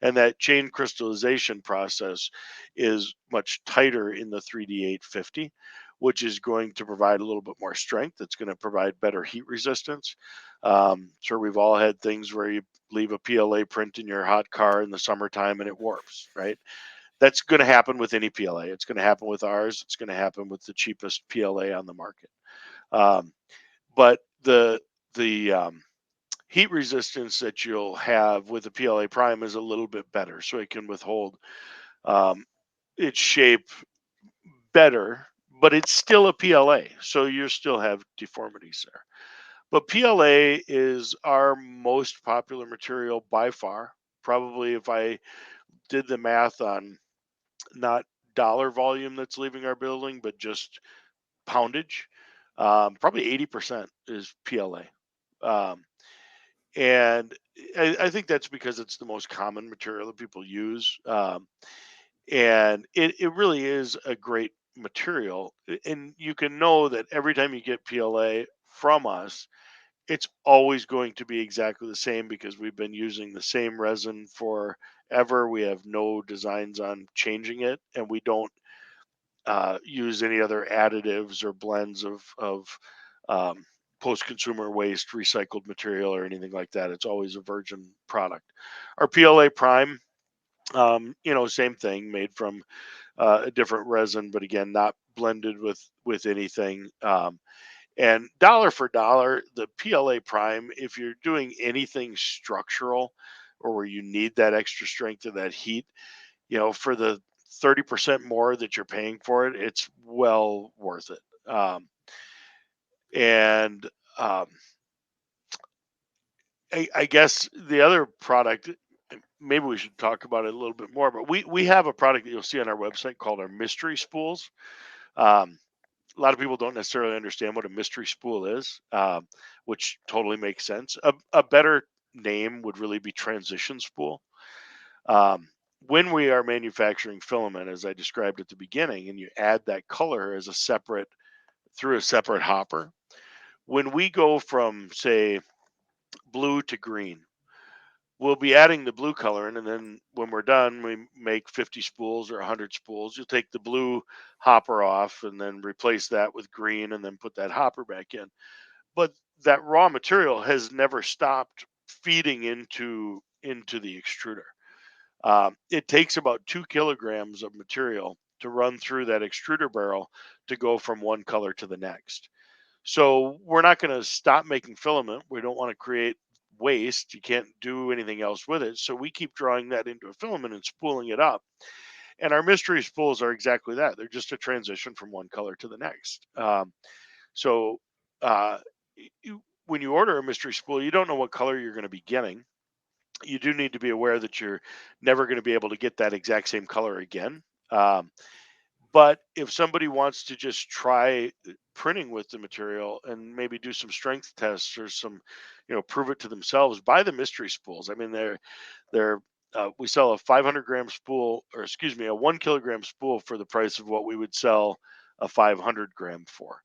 C: And that chain crystallization process is much tighter in the 3D 850, which is going to provide a little bit more strength. It's going to provide better heat resistance. Sure, we've all had things where you leave a PLA print in your hot car in the summertime and it warps, right? That's going to happen with any PLA. It's going to happen with ours. It's going to happen with the cheapest PLA on the market. Um, but the heat resistance that you'll have with the PLA Prime is a little bit better, so it can withhold um, its shape better. But it's still a PLA, so you still have deformities there. But PLA is our most popular material by far. Probably, if I did the math on not dollar volume that's leaving our building, but just poundage, probably 80% is PLA. Um, and I think that's because it's the most common material that people use. And it really is a great material. And you can know that every time you get PLA from us, it's always going to be exactly the same because we've been using the same resin forever. We have no designs on changing it, and we don't use any other additives or blends of um, post-consumer waste, recycled material, or anything like that. It's always a virgin product. Our PLA Prime, same thing, made from a different resin, but again, not blended with anything. And dollar for dollar, the PLA Prime, if you're doing anything structural or where you need that extra strength or that heat, for the 30% more that you're paying for it, it's well worth it. And I guess the other product, maybe we should talk about it a little bit more, but we have a product that you'll see on our website called our mystery spools. Um, a lot of people don't necessarily understand what a mystery spool is, which totally makes sense. A better name would really be transition spool. Um, when we are manufacturing filament, as I described at the beginning, and you add that color as a separate through a separate hopper, when we go from say blue to green, we'll be adding the blue color in, and then when we're done, we make 50 spools or 100 spools. You'll take the blue hopper off and then replace that with green, and then put that hopper back in. But that raw material has never stopped feeding into the extruder. It takes about 2 kilograms of material to run through that extruder barrel to go from one color to the next. So we're not going to stop making filament. We don't want to create waste. You can't do anything else with it. So we keep drawing that into a filament and spooling it up. And our mystery spools are exactly that. They're just a transition from one color to the next. So uh, when you order a mystery spool, you don't know what color you're going to be getting. You do need to be aware that you're never going to be able to get that exact same color again. Um, but if somebody wants to just try printing with the material and maybe do some strength tests or some, prove it to themselves, buy the mystery spools. I mean, they're we sell a 500-gram spool, or excuse me, a 1 kilogram spool for the price of what we would sell a 500-gram for.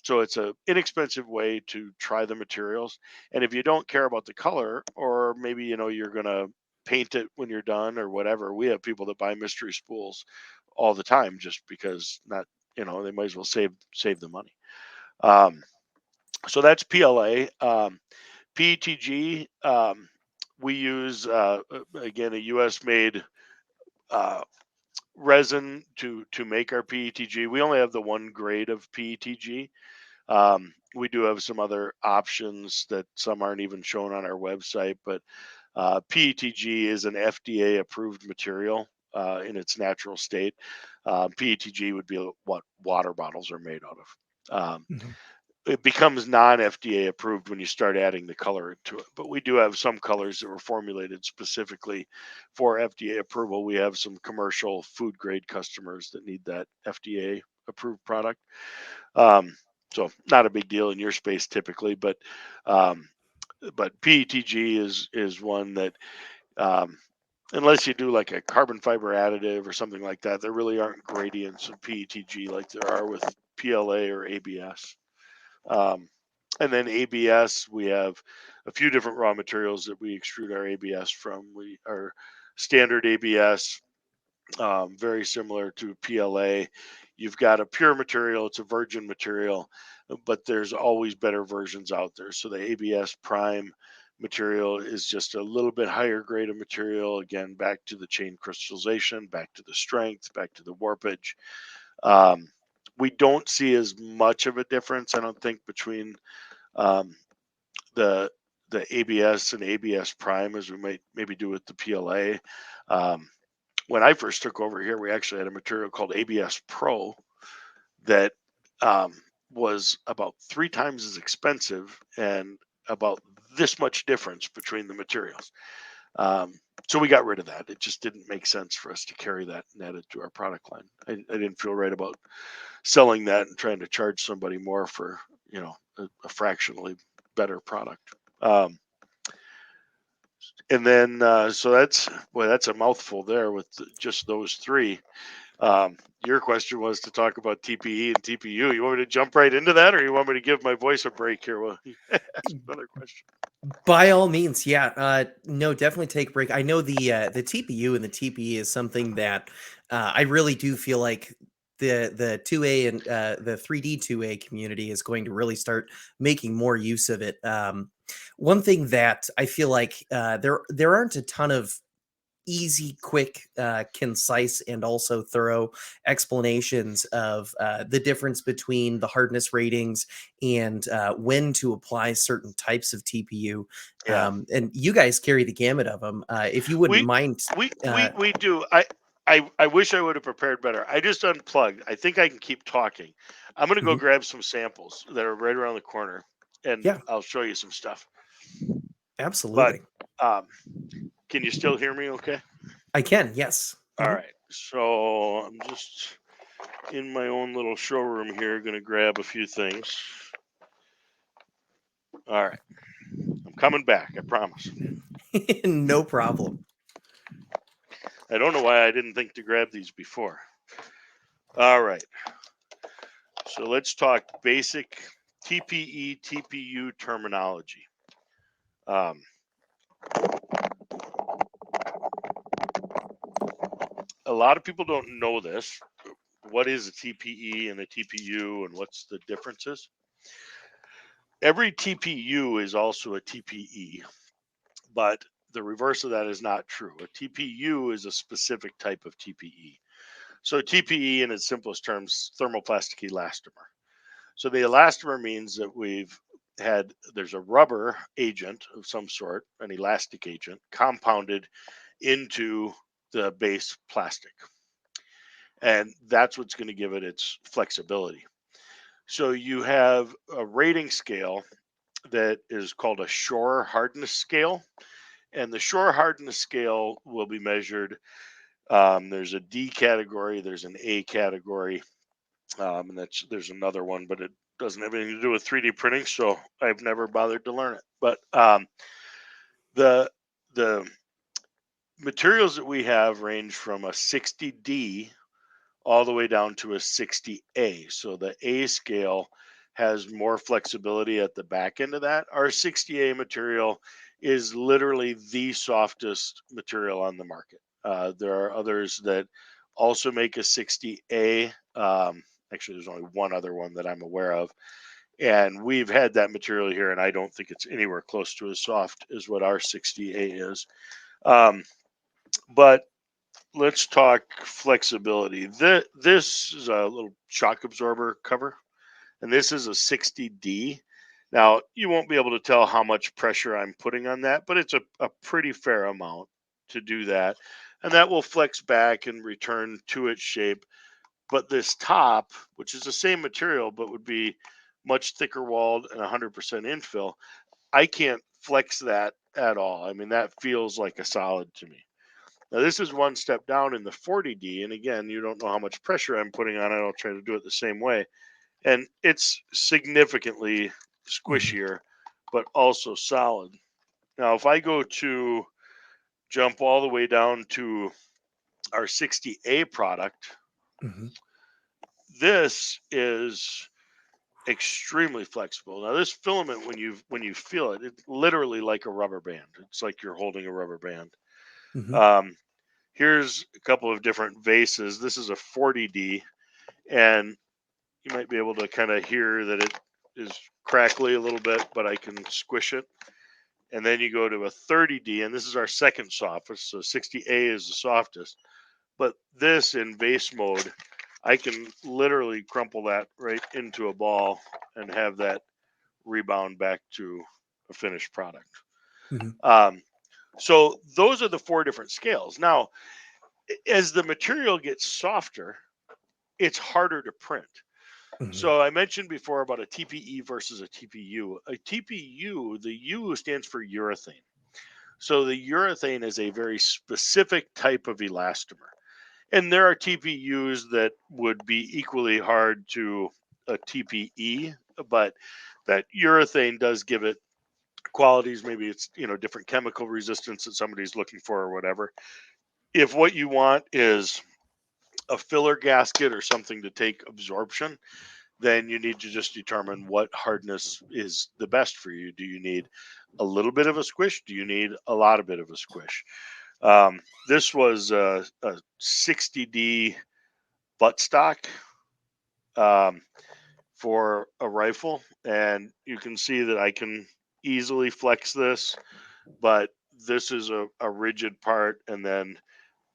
C: So it's a inexpensive way to try the materials. And if you don't care about the color, or maybe you're gonna paint it when you're done or whatever, we have people that buy mystery spools all the time just because not they might as well save the money. Um, so that's PLA. PETG, we use again a U.S. made uh, resin to make our PETG. We only have the one grade of PETG. We do have some other options that some aren't even shown on our website, but PETG is an FDA approved material in its natural state. PETG would be what water bottles are made out of.
B: Mhm.
C: It becomes non-FDA approved when you start adding the color into it. But we do have some colors that were formulated specifically for FDA approval. We have some commercial food grade customers that need that FDA approved product. Um, so not a big deal in your space typically, um, but PETG is one that um, unless you do like a carbon fiber additive or something like that, there really aren't gradients of PETG like there are with PLA or ABS. Um, and then ABS, we have a few different raw materials that we extrude our ABS from. We are standard ABS, very similar to PLA. You've got a pure material, it's a virgin material, but there's always better versions out there. So the ABS prime material is just a little bit higher grade of material. Again, back to the chain crystallization, back to the strength, back to the warpage. Um, we don't see as much of a difference, I don't think, between um, the ABS and ABS prime as we might maybe do with the PLA. Um, when I first took over here, we actually had a material called ABS Pro that um, was about 3 times as expensive and about this much difference between the materials. Um, so we got rid of that. It just didn't make sense for us to carry that and add it to our product line. I didn't feel right about selling that and trying to charge somebody more for a fractionally better product. Um, and then so that's a mouthful there with just those three. Your question was to talk about TPE and TPU. You want me to jump right into that, or you want me to give my voice a break here? Well, ask another question.
B: By all means, yeah. No, definitely take a break. I know the TPU and the TPE is something that I really do feel like the 2A and the 3D 2A community is going to really start making more use of it. One thing that I feel like there aren't a ton of easy, quick, concise, and also thorough explanations of the difference between the hardness ratings and when to apply certain types of TPU.
C: Yeah,
B: And you guys carry the gamut of them. If you wouldn't
C: we
B: mind,
C: we we
B: uh,
C: we do. I wish I would have prepared better. I just unplugged. I think I can keep talking. I'm gonna go
B: mhm,
C: grab some samples that are right around the corner, and
B: yeah,
C: I'll show you some stuff. But
B: absolutely.
C: um, can you still hear me? Okay.
B: I can, yes.
C: All
B: Mhm.
C: right. So I'm just in my own little showroom here, gonna grab a few things. All right. I'm coming back. I promise.
B: No problem.
C: I don't know why I didn't think to grab these before. All right. So let's talk basic TPE, TPU terminology. Um, a lot of people don't know this. What is a TPE and a TPU and what's the differences? Every TPU is also a TPE, but the reverse of that is not true. A TPU is a specific type of TPE. So TPE in its simplest terms, thermoplastic elastomer. So the elastomer means that we've there's a rubber agent of some sort, an elastic agent, compounded into the base plastic, and that's what's going to give it its flexibility. So you have a rating scale that is called a shore hardness scale, and the shore hardness scale will be measured. There's a D category, there's an A category, and there's another one, but it doesn't have anything to do with 3D printing, so I've never bothered to learn it. But the the materials that we have range from a 60D all the way down to a 60A. So the A scale has more flexibility at the back end of that. Our 60A material is literally the softest material on the market. There are others that also make a 60A. Actually, there's only one other one that I'm aware of. And we've had that material here, and I don't think it's anywhere close to as soft as what our 60A is. Um, but let's talk flexibility. This is a little shock absorber cover, and this is a 60D. Now, you won't be able to tell how much pressure I'm putting on that, but it's a pretty fair amount to do that. And that will flex back and return to its shape. But this top, which is the same material, but would be much thicker walled and 100% infill, I can't flex that at all. I mean, that feels like a solid to me. Now, this is one step down in the 40D. And again, you don't know how much pressure I'm putting on it. I'll try to do it the same way. And it's significantly
B: Mhm.
C: squishier, but also solid. Now, if I go to jump all the way down to our 60A product,
B: Mhm.
C: this is extremely flexible. Now, this filament, when you feel it, it's literally like a rubber band. It's like you're holding a rubber band.
B: Mhm.
C: Um, Here's a couple of different vases. This is a 40D, and you might be able to kind of hear that it is crackly a little bit, but I can squish it. And then you go to a 30D, and this is our second softest. So 60A is the softest. But this in vase mode, I can literally crumple that right into a ball and have that rebound back to a finished product.
B: Mhm.
C: Um, so those are the four different scales. Now, as the material gets softer, it's harder to print.
B: Mhm.
C: So I mentioned before about a TPE versus a TPU. A TPU, the U stands for urethane. So the urethane is a very specific type of elastomer. And there are TPUs that would be equally hard to a TPE, but that urethane does give it qualities. Maybe it's, different chemical resistance that somebody's looking for or whatever. If what you want is a filler gasket or something to take absorption, then you need to just determine what hardness is the best for you. Do you need a little bit of a squish? Do you need a lot of bit of a squish? This was a 60D buttstock um, for a rifle, and you can see that I can easily flex this, but this is a rigid part, and then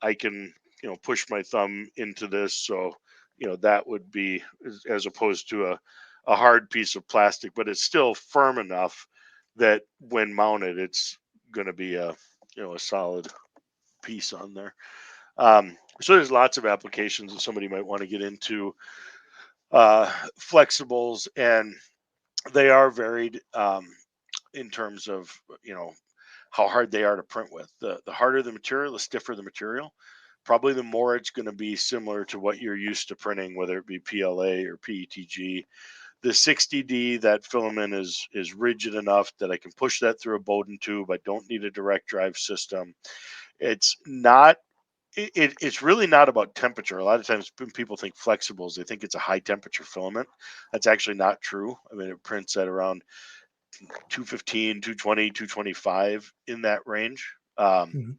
C: I can, push my thumb into this. So, that would be as opposed to a hard piece of plastic, but it's still firm enough that when mounted, it's going to be a solid piece on there. So there's lots of applications that somebody might want to get into flexibles, and they are varied in terms of how hard they are to print with. The harder the material, the stiffer the material. Probably the more it's going to be similar to what you're used to printing, whether it be PLA or PETG. The 60D, that filament is rigid enough that I can push that through a Bowden tube. I don't need a direct drive system. It's not it's really not about temperature. A lot of times when people think flexibles, they think it's a high temperature filament. That's actually not true. I mean, it prints at around 215, 220, 225 in that range.
B: Mhm.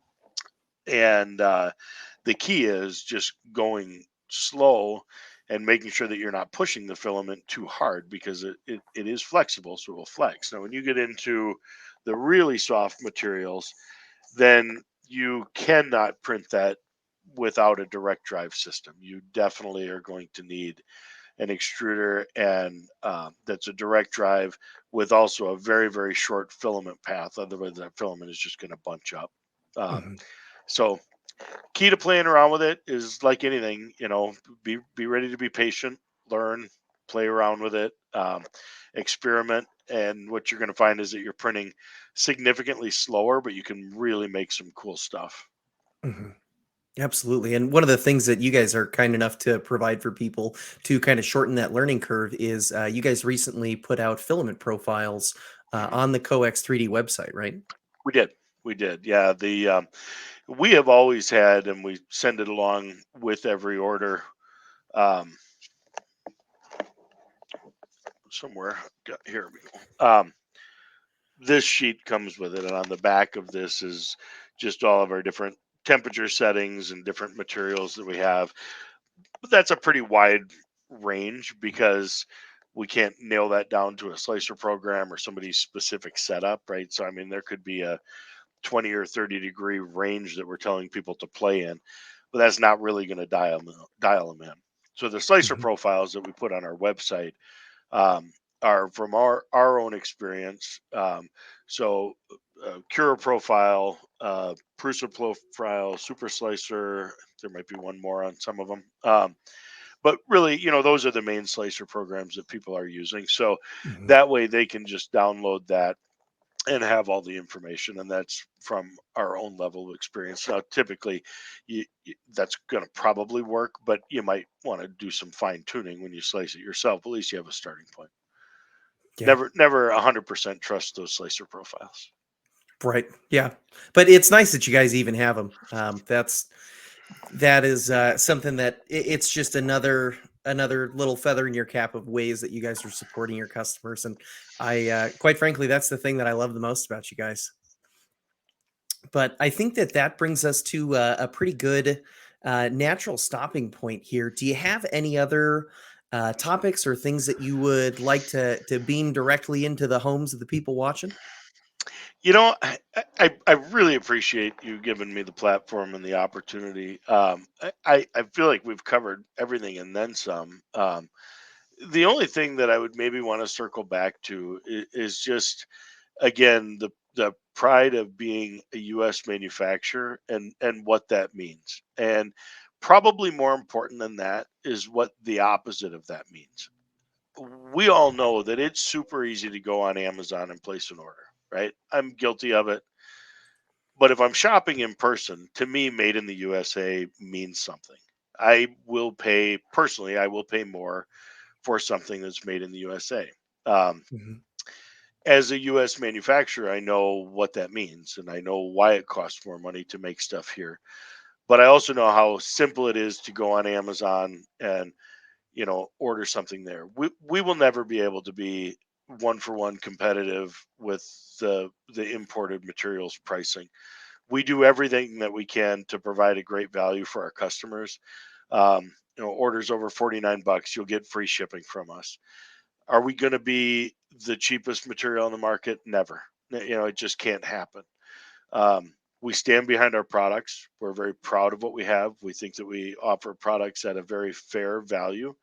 C: And the key is just going slow and making sure that you're not pushing the filament too hard, because it is flexible, so it will flex. Now, when you get into the really soft materials, then you cannot print that without a direct drive system. You definitely are going to need an extruder, and that's a direct drive with also a very, very short filament path. Otherwise, that filament is just going to bunch up. Um,
B: Mhm.
C: so key to playing around with it is like anything, be ready to be patient, learn, play around with it, experiment. And what you're going to find is that you're printing significantly slower, but you can really make some cool stuff.
B: Mhm. Absolutely. And one of the things that you guys are kind enough to provide for people to kind of shorten that learning curve is you guys recently put out filament profiles
C: Mhm.
B: on the COEX 3D website, right?
C: We did. We did. Yeah. We have always had, and we send it along with every order. Um, somewhere here we go. This sheet comes with it, and on the back of this is just all of our different temperature settings and different materials that we have. But that's a pretty wide range because we can't nail that down to a slicer program or somebody's specific setup, right? So I mean, there could be a 20 or 30-degree range that we're telling people to play in, but that's not really going to dial them in. So the slicer
B: Mhm.
C: profiles that we put on our website are from our own experience. So Cura profile, Prusa profile, Super Slicer. There might be one more on some of them. But really, those are the main slicer programs that people are using. So
B: Mhm.
C: that way they can just download that and have all the information, and that's from our own level of experience. Now typically that's going to probably work, but you might want to do some fine tuning when you slice it yourself. At least you have a starting point.
B: Yeah.
C: Never 100% trust those slicer profiles.
B: Right. Yeah. But it's nice that you guys even have them. That is something that it's just another little feather in your cap of ways that you guys are supporting your customers. And I quite frankly, that's the thing that I love the most about you guys. But I think that that brings us to a pretty good natural stopping point here. Do you have any other topics or things that you would like to beam directly into the homes of the people watching?
C: I really appreciate you giving me the platform and the opportunity. I feel like we've covered everything and then some. The only thing that I would maybe want to circle back to is just again the pride of being a U.S. manufacturer and what that means, and probably more important than that is what the opposite of that means. We all know that it's super easy to go on Amazon and place an order, right? I'm guilty of it. But if I'm shopping in person, to me, made in the USA means something. I will pay more for something that's made in the USA. Um,
B: Mhm.
C: as a US manufacturer, I know what that means and I know why it costs more money to make stuff here. But I also know how simple it is to go on Amazon and order something there. We will never be able to be one for one competitive with the imported materials pricing. We do everything that we can to provide a great value for our customers. Orders over 49 bucks, you'll get free shipping from us. Are we going to be the cheapest material on the market? Never. It just can't happen. We stand behind our products. We're very proud of what we have. We think that we offer products at a very fair value.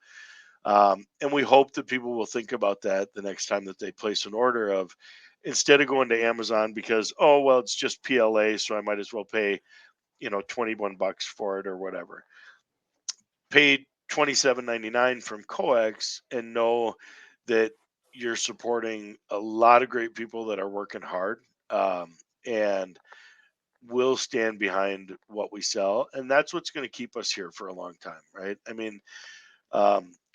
C: And we hope that people will think about that the next time that they place an order of instead of going to Amazon because, oh, well, it's just PLA, so I might as well pay, 21 bucks for it or whatever. Pay 27.99 from COEX and know that you're supporting a lot of great people that are working hard. And will stand behind what we sell. And that's what's going to keep us here for a long time, right? I mean,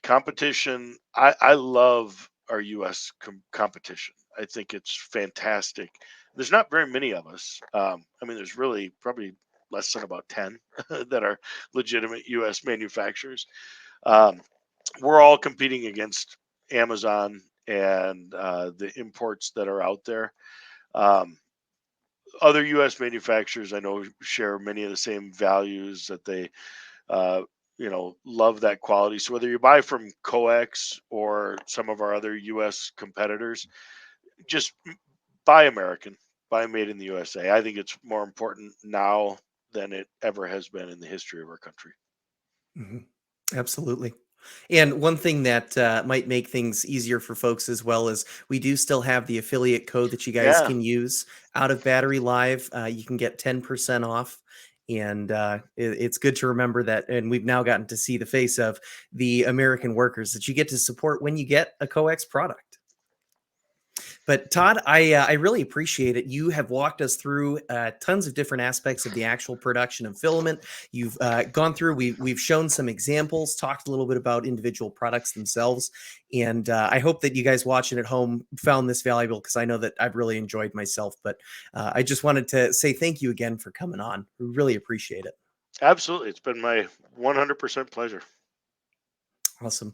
C: competition. I love our U.S. Competition. I think it's fantastic. There's not very many of us. I mean, there's really probably less than about 10 that are legitimate U.S. manufacturers. Um, we're all competing against Amazon and the imports that are out there. Um, other U.S. manufacturers I know share many of the same values that they uh, love that quality. So whether you buy from COEX or some of our other U.S. competitors, just buy American, buy made in the USA. I think it's more important now than it ever has been in the history of our country.
B: Mhm. Absolutely. And one thing that might make things easier for folks as well is we do still have the affiliate code that you guys
C: Yeah,
B: can use out of Battery Live. You can get 10% off. And it's good to remember that. And we've now gotten to see the face of the American workers that you get to support when you get a COEX product. But Todd, I really appreciate it. You have walked us through tons of different aspects of the actual production of filament. You've gone through. We've shown some examples, talked a little bit about individual products themselves, and I hope that you guys watching at home found this valuable because I know that I've really enjoyed myself. But I just wanted to say thank you again for coming on. We really appreciate it.
C: absolutely. It's been my 100% pleasure.
B: Awesome.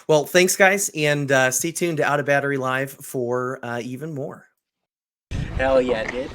B: Well, thanks, guys, and stay tuned to Out of Battery Live for even more.
A: Hell yeah, dude.